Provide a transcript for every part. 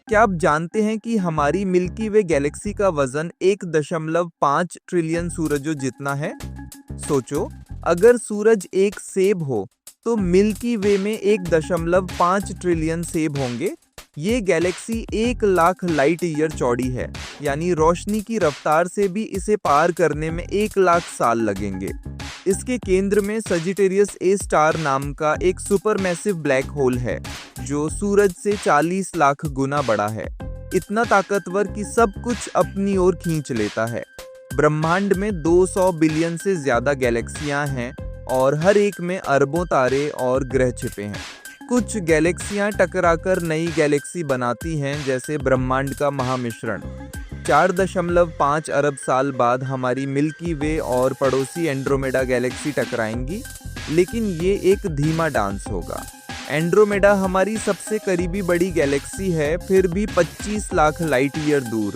क्या आप जानते हैं कि हमारी मिल्की वे गैलेक्सी का वजन 1.5 ट्रिलियन सूरजों जितना है? सोचो, अगर सूरज एक सेब हो तो मिल्की वे में 1.5 ट्रिलियन सेब होंगे। ये गैलेक्सी 1 लाख लाइट ईयर चौड़ी है, यानी रोशनी की रफ्तार से भी इसे पार करने में 1 लाख साल लगेंगे। इसके केंद्र में सजिटेरियस ए स्टार नाम का एक सुपरमैसिव ब्लैक होल है, जो सूरज से 40 लाख गुना बड़ा है। इतना ताकतवर कि सब कुछ अपनी ओर खींच लेता है। ब्रह्मांड में 200 बिलियन से ज्यादा गैलेक्सियां हैं और हर एक में अरबों तारे और ग्रह छिपे हैं। कुछ गैलेक्सियां टकराकर नई गैलेक्सी बनाती हैं, जैसे ब्रह्मांड का महामिश्रण। 4.5 अरब साल बाद हमारी मिल्की वे और पड़ोसी एंड्रोमेडा गैलेक्सी टकराएंगी, लेकिन ये एक धीमा डांस होगा। एंड्रोमेडा हमारी सबसे करीबी बड़ी गैलेक्सी है, फिर भी 25 लाख लाइट ईयर दूर।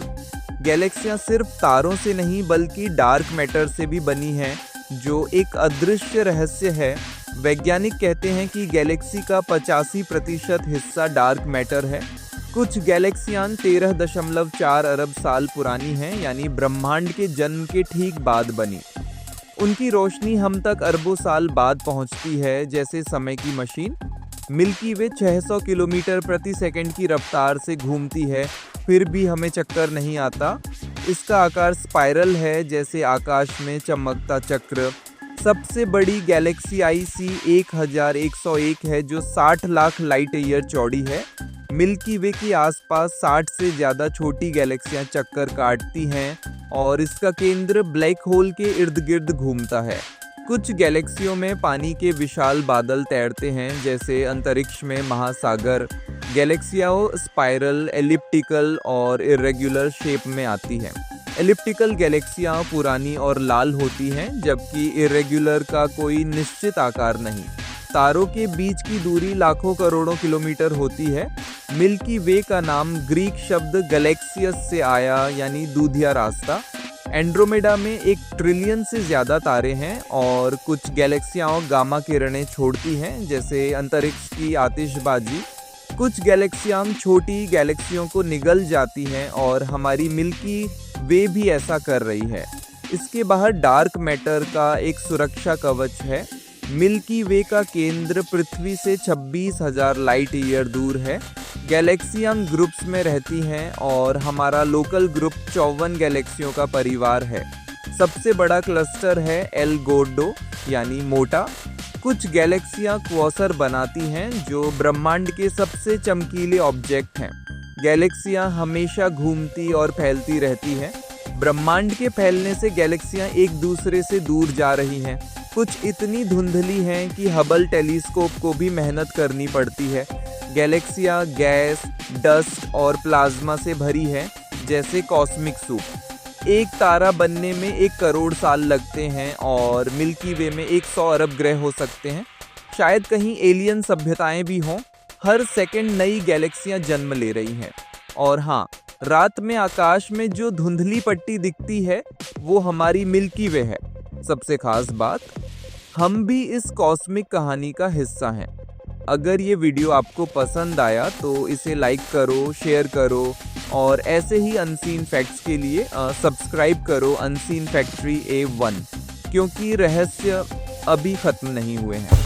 गैलेक्सियां सिर्फ तारों से नहीं बल्कि डार्क मैटर से भी बनी हैं, जो एक अदृश्य रहस्य है। वैज्ञानिक कहते हैं कि गैलेक्सी का 85% हिस्सा डार्क मैटर है। कुछ गैलेक्सियां 13.4 अरब साल पुरानी हैं, यानी ब्रह्मांड के जन्म के ठीक बाद बनी। उनकी रोशनी हम तक अरबों साल बाद पहुंचती है, जैसे समय की मशीन। मिल्की वे 600 किलोमीटर प्रति सेकंड की रफ्तार से घूमती है, फिर भी हमें चक्कर नहीं आता। इसका आकार स्पाइरल है, जैसे आकाश में चमकता चक्र। सबसे बड़ी गैलेक्सी IC 1101 है, जो 60 लाख लाइट ईयर चौड़ी है। मिल्की वे के आसपास 60 से ज़्यादा छोटी गैलेक्सियां चक्कर काटती हैं और इसका केंद्र ब्लैक होल के इर्द गिर्द घूमता है। कुछ गैलेक्सियों में पानी के विशाल बादल तैरते हैं, जैसे अंतरिक्ष में महासागर। गैलेक्सियां स्पाइरल, एलिप्टिकल और इर्रेगुलर शेप में आती हैं। एलिप्टिकल गैलेक्सियां पुरानी और लाल होती हैं, जबकि इर्रेगुलर का कोई निश्चित आकार नहीं। तारों के बीच की दूरी लाखों करोड़ों किलोमीटर होती है। मिल्की वे का नाम ग्रीक शब्द गैलेक्सियस से आया, यानी दूधिया रास्ता। एंड्रोमेडा में 1 ट्रिलियन से ज़्यादा तारे हैं और कुछ गैलेक्सियां गामा किरणें छोड़ती हैं, जैसे अंतरिक्ष की आतिशबाजी। कुछ गैलेक्सियां छोटी गैलेक्सियों को निगल जाती हैं और हमारी मिल्की वे भी ऐसा कर रही है। इसके बाहर डार्क मैटर का एक सुरक्षा कवच है। मिल्की वे का केंद्र पृथ्वी से 26,000 लाइट ईयर दूर है। गैलेक्सियां ग्रुप्स में रहती हैं और हमारा लोकल ग्रुप 54 गैलेक्सियों का परिवार है। सबसे बड़ा क्लस्टर है एल गोर्डो, यानी मोटा। कुछ गैलेक्सियां क्वासर बनाती हैं, जो ब्रह्मांड के सबसे चमकीले ऑब्जेक्ट हैं। गैलेक्सियां हमेशा घूमती और फैलती रहती हैं। ब्रह्मांड के फैलने से गैलेक्सियां एक दूसरे से दूर जा रही हैं। कुछ इतनी धुंधली हैं कि हबल टेलीस्कोप को भी मेहनत करनी पड़ती है। गैलेक्सियां गैस, डस्ट और प्लाज्मा से भरी है, जैसे कॉस्मिक सूप। एक तारा बनने में 1 करोड़ साल लगते हैं और मिल्की वे में 100 अरब ग्रह हो सकते हैं। शायद कहीं एलियन सभ्यताएं भी हों। हर सेकंड नई गैलेक्सियां जन्म ले रही हैं। और हाँ, रात में आकाश में जो धुंधली पट्टी दिखती है, वो हमारी मिल्की वे है। सबसे खास बात, हम भी इस कॉस्मिक कहानी का हिस्सा हैं। अगर ये वीडियो आपको पसंद आया तो इसे लाइक करो, शेयर करो और ऐसे ही अनसीन फैक्ट्स के लिए सब्सक्राइब करो अनसीन फैक्ट्री A1, क्योंकि रहस्य अभी ख़त्म नहीं हुए हैं।